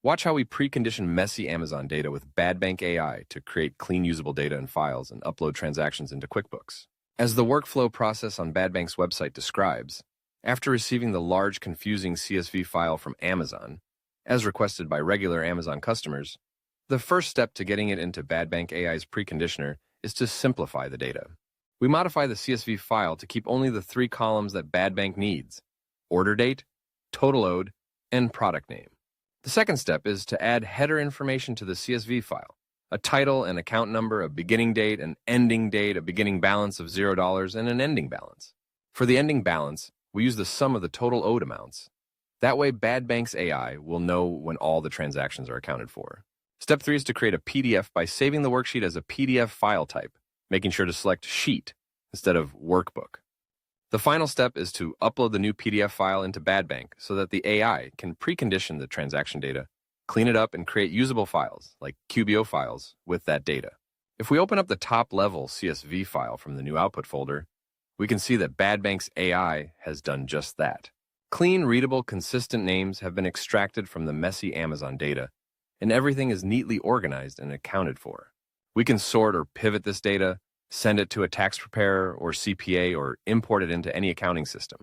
Watch how we precondition messy Amazon data with Badbank.ai to create clean, usable data and files and upload transactions into QuickBooks. As the workflow process on Badbank's website describes, after receiving the large, confusing CSV file from Amazon, as requested by regular Amazon customers, the first step to getting it into Badbank.ai's preconditioner is to simplify the data. We modify the CSV file to keep only the 3 columns that Badbank needs: order date, total owed, and product name. The second step is to add header information to the CSV file: a title, an account number, a beginning date, an ending date, a beginning balance of $0, and an ending balance. For the ending balance, we use the sum of the total owed amounts. That way, Badbank's AI will know when all the transactions are accounted for. Step 3 is to create a PDF by saving the worksheet as a PDF file type, making sure to select Sheet instead of Workbook. The final step is to upload the new PDF file into Badbank so that the AI can precondition the transaction data, clean it up, and create usable files, like QBO files, with that data. If we open up the top-level CSV file from the new output folder, we can see that Badbank's AI has done just that. Clean, readable, consistent names have been extracted from the messy Amazon data, and everything is neatly organized and accounted for. We can sort or pivot this data, send it to a tax preparer or CPA, or import it into any accounting system.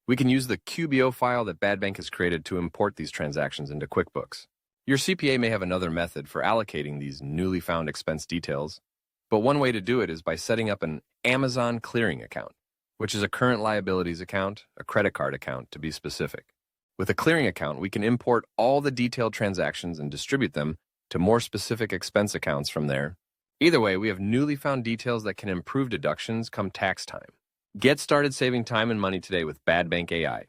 We can use the QBO file that Badbank has created to import these transactions into QuickBooks. Your CPA may have another method for allocating these newly found expense details, but one way to do it is by setting up an Amazon clearing account, which is a current liabilities account, a credit card account to be specific. With a clearing account, we can import all the detailed transactions and distribute them to more specific expense accounts from there. Either way, we have newly found details that can improve deductions come tax time. Get started saving time and money today with Badbank AI.